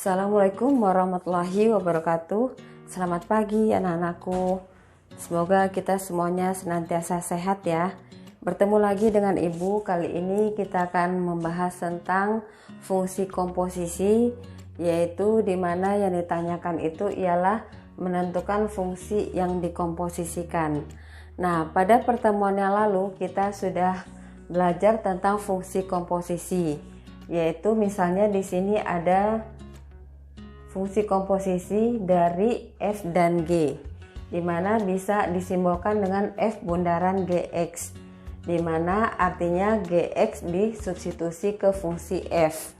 Assalamualaikum warahmatullahi wabarakatuh. Selamat pagi anak-anakku. Semoga kita semuanya senantiasa sehat ya. Bertemu lagi dengan Ibu. Kali ini kita akan membahas tentang fungsi komposisi, yaitu dimana yang ditanyakan itu ialah menentukan fungsi yang dikomposisikan. Nah, pada pertemuan yang lalu kita sudah belajar tentang fungsi komposisi, yaitu misalnya di sini ada fungsi komposisi dari F dan G, di mana bisa disimbolkan dengan F bundaran Gx, di mana artinya Gx disubstitusi ke fungsi F.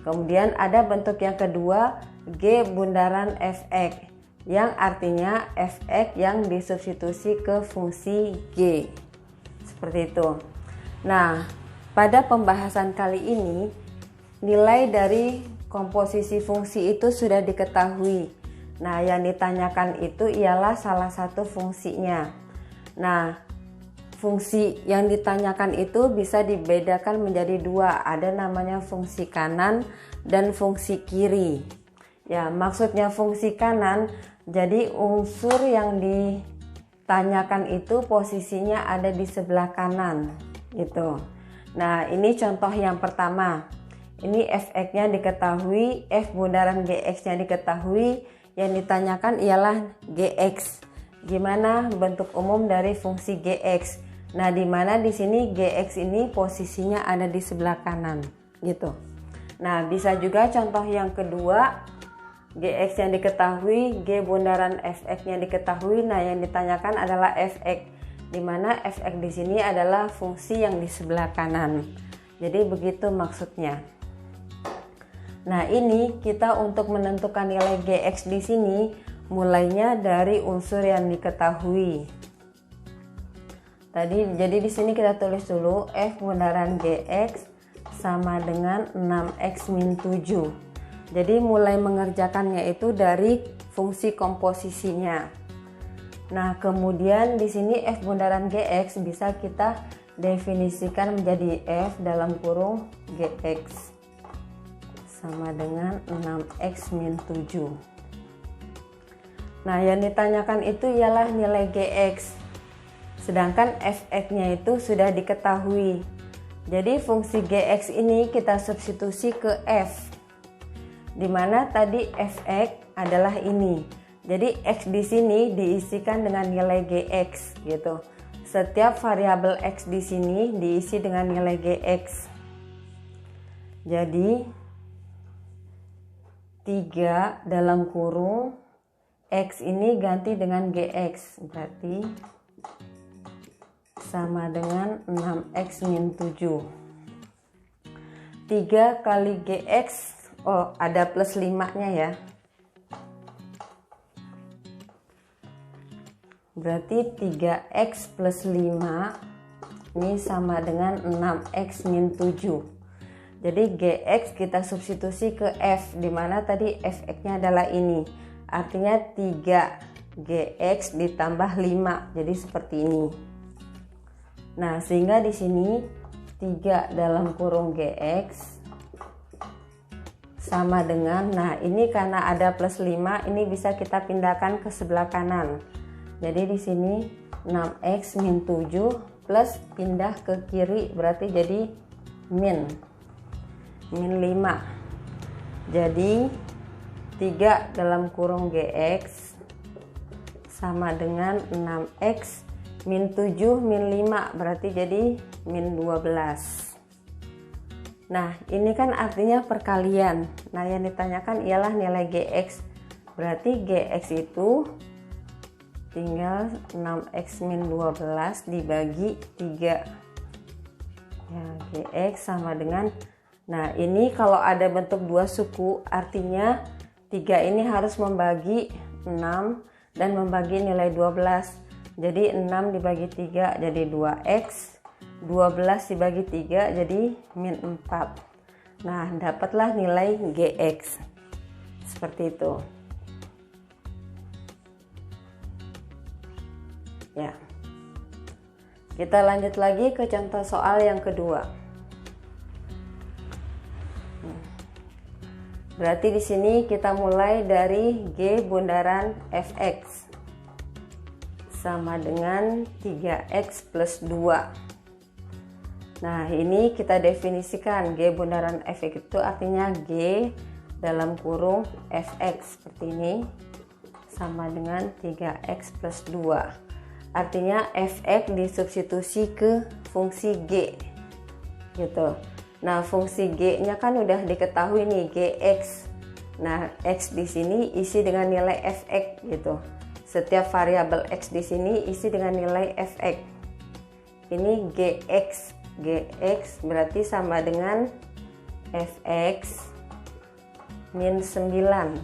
Kemudian ada bentuk yang kedua, G bundaran Fx, yang artinya Fx yang disubstitusi ke fungsi G. Seperti itu. Nah, pada pembahasan kali ini, nilai dari komposisi fungsi itu sudah diketahui. Nah, yang ditanyakan itu ialah salah satu fungsinya. Nah, fungsi yang ditanyakan itu bisa dibedakan menjadi dua. Ada namanya fungsi kanan dan fungsi kiri. Ya, maksudnya fungsi kanan, jadi unsur yang ditanyakan itu posisinya ada di sebelah kanan, gitu. Nah, ini contoh yang pertama. Ini Fx-nya diketahui, F bundaran Gx-nya diketahui, yang ditanyakan ialah Gx. Gimana bentuk umum dari fungsi Gx? Nah, di mana di sini Gx ini posisinya ada di sebelah kanan, gitu. Nah, bisa juga contoh yang kedua, Gx yang diketahui, G bundaran Fx-nya diketahui. Nah, yang ditanyakan adalah Fx, di mana Fx di sini adalah fungsi yang di sebelah kanan. Jadi begitu maksudnya. Nah, ini kita untuk menentukan nilai Gx di sini mulainya dari unsur yang diketahui. Jadi di sini kita tulis dulu F bundaran Gx sama dengan 6x min 7. Jadi mulai mengerjakannya itu dari fungsi komposisinya. Nah, kemudian di sini F bundaran Gx bisa kita definisikan menjadi F dalam kurung Gx sama dengan 6x min 7. Nah, yang ditanyakan itu ialah nilai Gx. Sedangkan Fx-nya itu sudah diketahui. Jadi fungsi Gx ini kita substitusi ke F. Dimana tadi Fx adalah ini. Jadi X di sini diisikan dengan nilai Gx gitu. Setiap variabel X di sini diisi dengan nilai Gx. Jadi 3 dalam kurung X ini ganti dengan Gx, berarti sama dengan 6x min 7. 3 kali Gx, ada plus 5 nya ya, berarti 3x plus 5 ini sama dengan 6x min 7. Jadi Gx kita substitusi ke F, di mana tadi Fx-nya adalah ini. Artinya 3 Gx ditambah 5. Jadi seperti ini. Nah, sehingga di sini 3 dalam kurung Gx sama dengan, nah ini karena ada plus 5, ini bisa kita pindahkan ke sebelah kanan. Jadi di sini 6x min 7 plus pindah ke kiri berarti jadi min 5. Jadi 3 dalam kurung Gx sama dengan 6x min 7 min 5 berarti jadi min 12. Nah, ini kan artinya perkalian. Nah, yang ditanyakan ialah nilai Gx. Berarti Gx itu tinggal 6x min 12 dibagi 3. Ya, Gx sama dengan, nah ini kalau ada bentuk dua suku artinya 3 ini harus membagi 6 dan membagi nilai 12. Jadi 6 dibagi 3 jadi 2x, 12 dibagi 3 jadi min 4. Nah, dapatlah nilai Gx. Seperti itu. Ya. Kita lanjut lagi ke contoh soal yang kedua. Berarti di sini kita mulai dari G bundaran fx sama dengan 3x plus 2. Nah, ini kita definisikan G bundaran fx itu artinya G dalam kurung fx seperti ini sama dengan 3x plus 2. Artinya fx disubstitusi ke fungsi G gitu. Nah, fungsi G-nya kan udah diketahui nih, Gx. Nah, X di sini isi dengan nilai fx gitu. Setiap variabel X di sini isi dengan nilai fx. Ini Gx. Gx berarti sama dengan fx min 9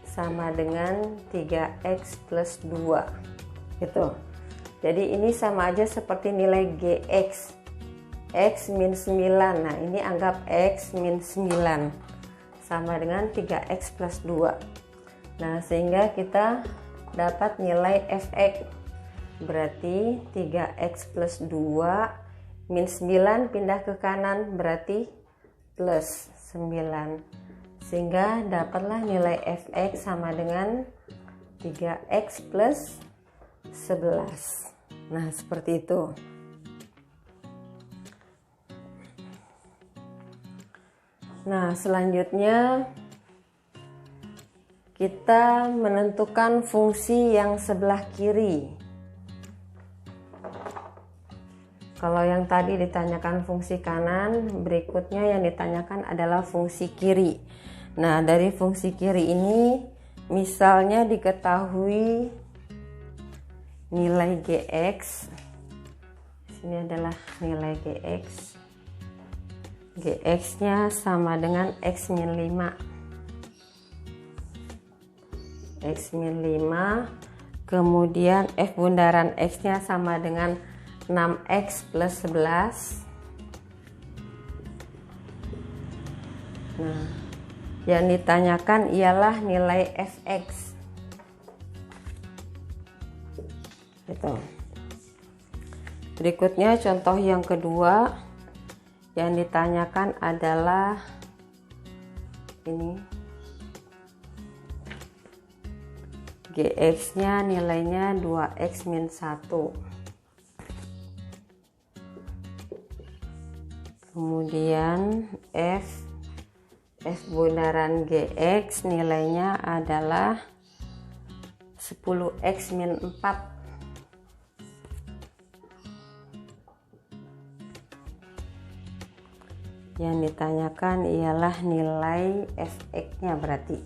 sama dengan 3x plus 2 gitu. Jadi ini sama aja seperti nilai Gx. X min 9. Nah, ini anggap X min 9 sama dengan 3X plus 2. Nah, sehingga kita dapat nilai fx. Berarti 3X plus 2 min 9 pindah ke kanan berarti plus 9. Sehingga dapatlah nilai fx sama dengan 3X plus 11. Nah, seperti itu. Nah, selanjutnya kita menentukan fungsi yang sebelah kiri. Kalau yang tadi ditanyakan fungsi kanan, berikutnya yang ditanyakan adalah fungsi kiri. Nah, dari fungsi kiri ini misalnya diketahui nilai Gx. Ini adalah nilai Gx. Gx-nya sama dengan X min 5. X min 5. Kemudian F bundaran X-nya sama dengan 6X plus 11. Nah, yang ditanyakan ialah nilai fx. Gitu. Berikutnya contoh yang kedua. Yang ditanyakan adalah ini Gx nya nilainya 2x min 1. Kemudian F bundaran Gx nilainya adalah 10x min 4. Yang ditanyakan ialah nilai fx-nya berarti.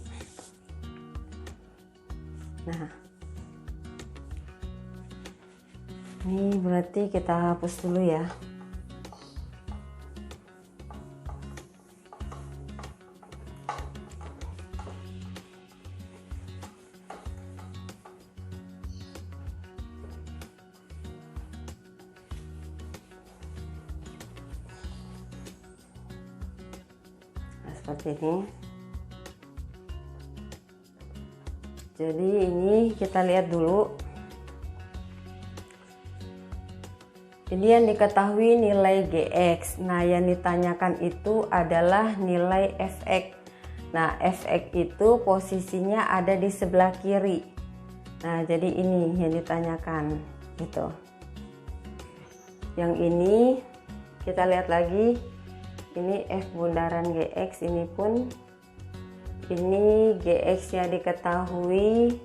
Nah, ini berarti kita hapus dulu ya. Seperti ini. Jadi ini kita lihat dulu. Ini yang diketahui nilai Gx. Nah, yang ditanyakan itu adalah nilai fx. Nah, fx itu posisinya ada di sebelah kiri. Nah, jadi ini yang ditanyakan gitu. Yang ini kita lihat lagi. Ini F bundaran Gx, ini pun ini Gx nya diketahui.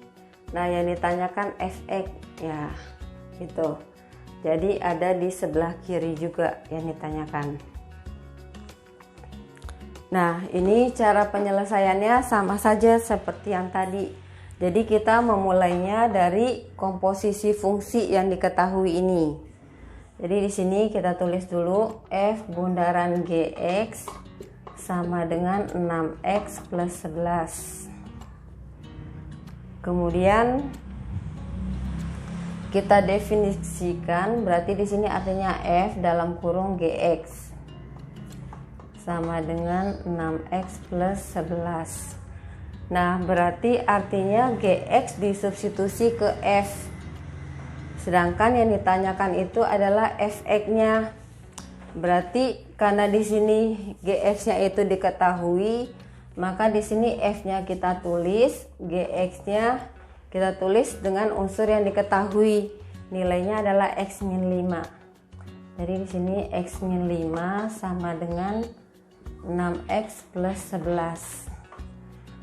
Nah, yang ditanyakan fx ya gitu. Jadi ada di sebelah kiri juga yang ditanyakan. Nah, ini cara penyelesaiannya sama saja seperti yang tadi. Jadi kita memulainya dari komposisi fungsi yang diketahui ini. Jadi di sini kita tulis dulu F bundaran Gx sama dengan 6x plus 11. Kemudian kita definisikan, berarti di sini artinya F dalam kurung Gx sama dengan 6x plus 11. Nah, berarti artinya Gx disubstitusi ke F. Sedangkan yang ditanyakan itu adalah fx-nya. Berarti karena di sini Gx-nya itu diketahui, Maka di sini F-nya kita tulis, GX-nya kita tulis dengan unsur yang diketahui. Nilainya adalah X-5. Jadi di sini X-5 sama dengan 6X plus 11.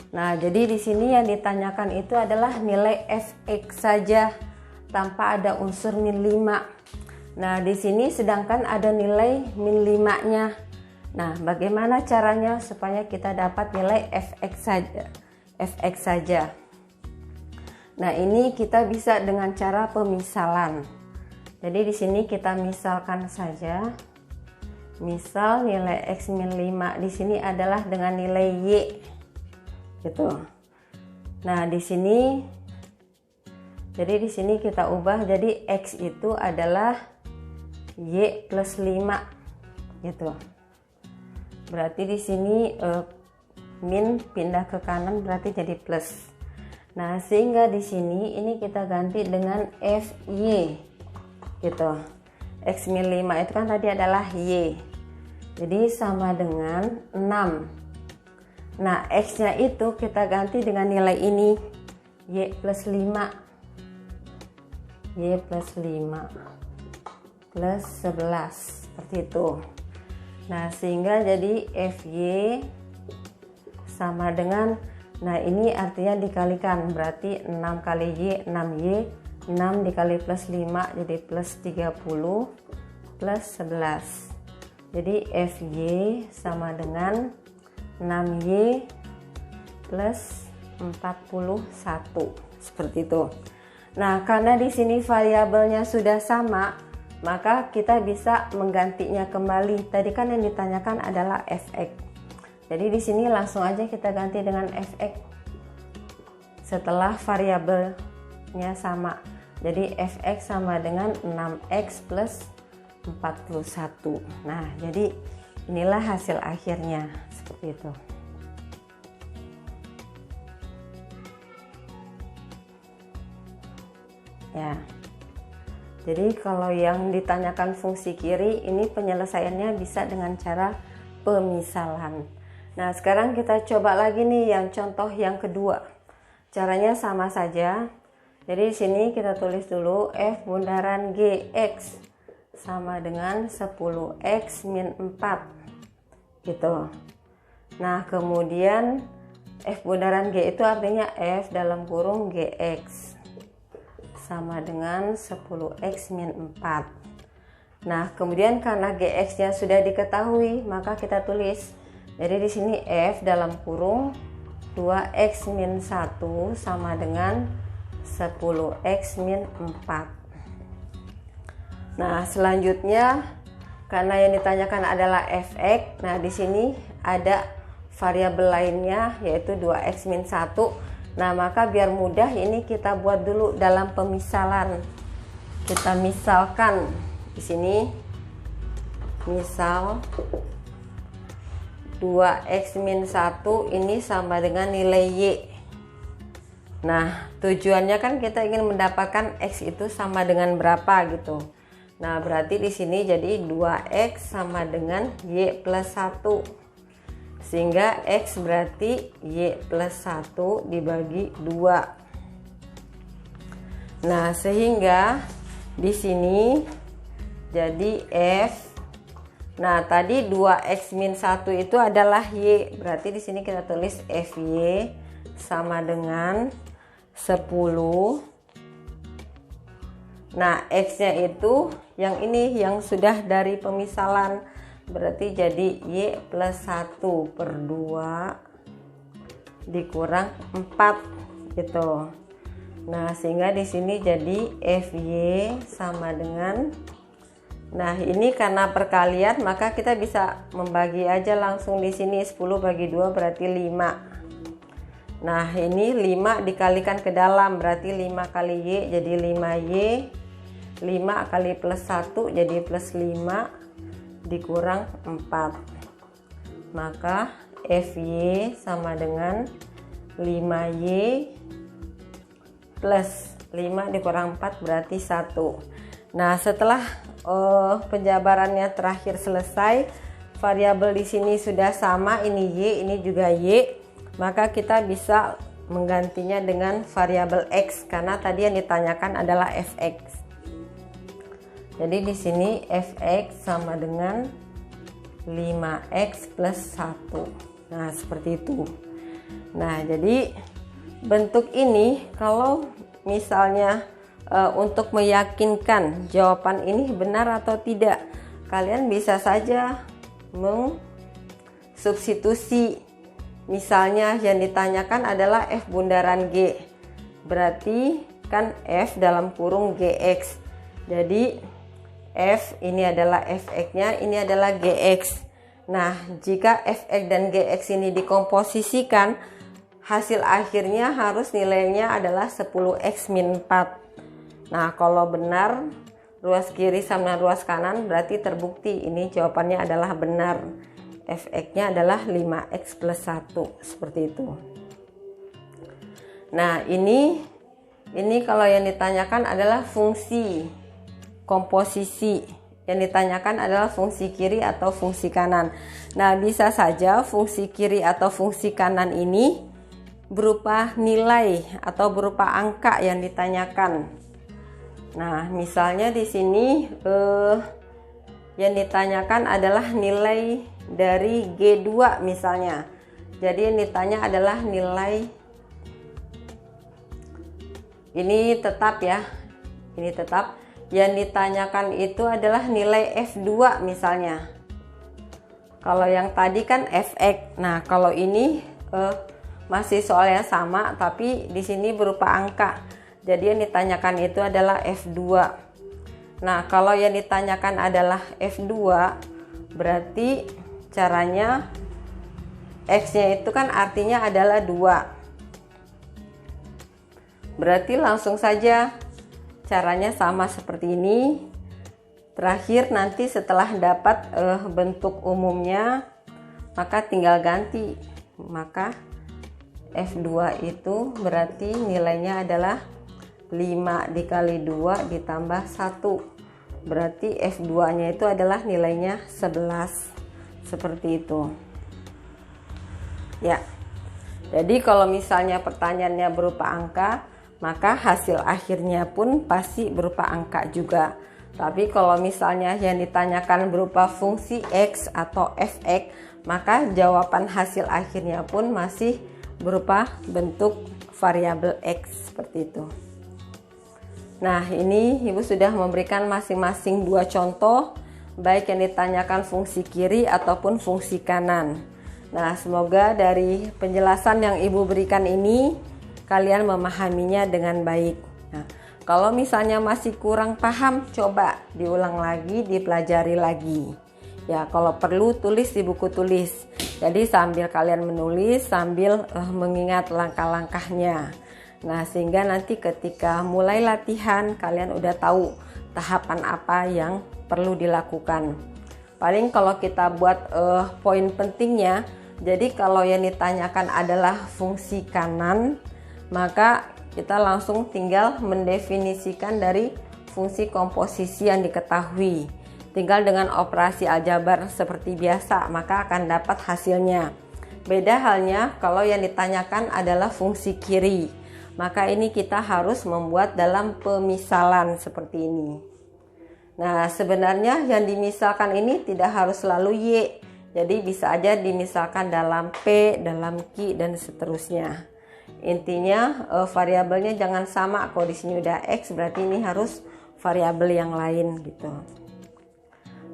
Nah, jadi di sini yang ditanyakan itu adalah nilai Fx saja tanpa ada unsur min 5. Nah, di sini sedangkan ada nilai min 5-nya. Nah, bagaimana caranya supaya kita dapat nilai Fx saja? Nah, ini kita bisa dengan cara pemisalan. Jadi di sini kita misalkan saja. Misal nilai X-5 di sini adalah dengan nilai Y. Gitu. Nah, di sini jadi di sini kita ubah jadi X itu adalah Y plus 5 gitu. Berarti di sini min pindah ke kanan berarti jadi plus. Nah, sehingga di sini ini kita ganti dengan FY gitu. X-5 itu kan tadi adalah Y. Jadi sama dengan 6. Nah, X-nya itu kita ganti dengan nilai ini, Y plus 5. Y plus 5 plus 11, seperti itu. Nah, sehingga jadi FY sama dengan, nah ini artinya dikalikan, berarti 6 kali Y, 6Y, 6 dikali plus 5 jadi plus 30 plus 11. Jadi FY sama dengan 6Y plus 41, seperti itu. Nah, karena di sini variabelnya sudah sama, maka kita bisa menggantinya kembali. Tadi kan yang ditanyakan adalah Fx. Jadi di sini langsung aja kita ganti dengan Fx setelah variabelnya sama. Jadi Fx sama dengan 6x plus 41. Nah, jadi inilah hasil akhirnya, seperti itu. Ya. Jadi kalau yang ditanyakan fungsi kiri, ini penyelesaiannya bisa dengan cara pemisalan. Nah, sekarang kita coba lagi nih yang contoh yang kedua. Caranya sama saja. Jadi di sini kita tulis dulu F bundaran GX sama dengan 10X min 4 gitu. Nah, kemudian F bundaran G itu artinya F dalam kurung GX sama dengan 10X min 4. Nah, kemudian karena GX-nya sudah diketahui, maka kita tulis. Jadi di sini F dalam kurung 2X min 1 sama dengan 10X min 4. Nah, selanjutnya karena yang ditanyakan adalah Fx, nah di sini ada variabel lainnya yaitu 2x min 1. Nah, maka biar mudah ini kita buat dulu dalam pemisalan. Kita misalkan di sini misal 2x min 1 ini sama dengan nilai Y. Nah, tujuannya kan kita ingin mendapatkan X itu sama dengan berapa gitu. Nah, berarti di sini jadi 2x sama dengan Y plus 1. Sehingga X berarti Y plus 1 dibagi 2. Nah, sehingga di sini jadi F. Nah, tadi 2x min 1 itu adalah Y. Berarti di sini kita tulis FY sama dengan 10. Nah, X-nya itu yang ini yang sudah dari pemisalan. Berarti jadi Y plus 1 per 2 dikurang 4 gitu. Nah, sehingga di sini jadi FY sama dengan, nah ini karena perkalian maka kita bisa membagi aja langsung di sini. 10 bagi 2 berarti 5. Nah, ini 5 dikalikan ke dalam berarti 5 kali Y jadi 5Y. 5 kali plus 1 jadi plus 5 dikurang 4. Maka FY sama dengan 5Y plus 5 dikurang 4 berarti 1. Nah, setelah penjabarannya terakhir selesai, variabel di sini sudah sama, ini Y, ini juga Y. maka kita bisa menggantinya dengan variabel X karena tadi yang ditanyakan adalah fx. Jadi di sini fx sama dengan 5x plus 1. Nah, seperti itu. Nah, jadi bentuk ini kalau misalnya untuk meyakinkan jawaban ini benar atau tidak, kalian bisa saja substitusi. Misalnya yang ditanyakan adalah F bundaran G, berarti kan F dalam kurung GX. Jadi F ini adalah Fx-nya, ini adalah Gx. Nah, jika Fx dan Gx ini dikomposisikan, hasil akhirnya harus nilainya adalah 10x min 4. Nah, kalau benar ruas kiri sama ruas kanan, berarti terbukti ini jawabannya adalah benar. Fx-nya adalah 5x plus 1, seperti itu. Nah, ini kalau yang ditanyakan adalah fungsi komposisi. Yang ditanyakan adalah fungsi kiri atau fungsi kanan. Nah, bisa saja fungsi kiri atau fungsi kanan ini berupa nilai atau berupa angka yang ditanyakan. Nah, misalnya di sini yang ditanyakan adalah nilai dari G2 misalnya. Jadi yang ditanya adalah nilai, ini tetap ya, ini tetap. Yang ditanyakan itu adalah nilai F2 misalnya. Kalau yang tadi kan Fx. Nah, kalau ini masih soalnya sama tapi di sini berupa angka. Jadi yang ditanyakan itu adalah F2. Nah, kalau yang ditanyakan adalah F2, berarti caranya X-nya itu kan artinya adalah 2. Berarti langsung saja caranya sama seperti ini. Terakhir nanti setelah dapat bentuk umumnya, maka tinggal ganti. Maka F2 itu berarti nilainya adalah 5 dikali 2 ditambah 1. Berarti F2 nya itu adalah nilainya 11. Seperti itu ya. Jadi kalau misalnya pertanyaannya berupa angka, maka hasil akhirnya pun pasti berupa angka juga. Tapi kalau misalnya yang ditanyakan berupa fungsi X atau fx, maka jawaban hasil akhirnya pun masih berupa bentuk variabel X, seperti itu. Nah, ini Ibu sudah memberikan masing-masing 2 contoh, baik yang ditanyakan fungsi kiri ataupun fungsi kanan. Nah, semoga dari penjelasan yang Ibu berikan ini kalian memahaminya dengan baik. Nah, kalau misalnya masih kurang paham, coba diulang lagi, dipelajari lagi. Ya, kalau perlu tulis di buku tulis. Jadi sambil kalian menulis, sambil mengingat langkah-langkahnya. Nah, sehingga nanti ketika mulai latihan, kalian udah tahu tahapan apa yang perlu dilakukan. Paling kalau kita buat poin pentingnya, jadi kalau yang ditanyakan adalah fungsi kanan, maka kita langsung tinggal mendefinisikan dari fungsi komposisi yang diketahui. Tinggal dengan operasi aljabar seperti biasa, maka akan dapat hasilnya. Beda halnya kalau yang ditanyakan adalah fungsi kiri, maka ini kita harus membuat dalam pemisalan seperti ini. Nah, sebenarnya yang dimisalkan ini tidak harus selalu Y. Jadi bisa aja dimisalkan dalam P, dalam Q, dan seterusnya. Intinya variabelnya jangan sama. Kalau di sini udah X, berarti ini harus variabel yang lain gitu.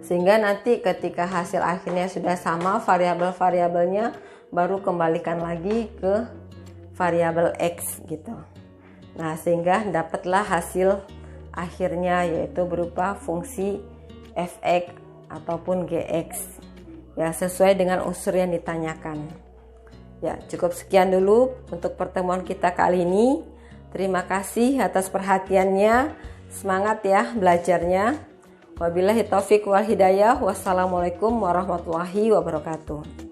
Sehingga nanti ketika hasil akhirnya sudah sama variabel-variabelnya, baru kembalikan lagi ke variabel X gitu. Nah, sehingga dapatlah hasil akhirnya, yaitu berupa fungsi fx ataupun gx ya, sesuai dengan unsur yang ditanyakan. Ya, cukup sekian dulu untuk pertemuan kita kali ini. Terima kasih atas perhatiannya. Semangat ya belajarnya. Wabillahi taufik wal hidayah. Wassalamualaikum warahmatullahi wabarakatuh.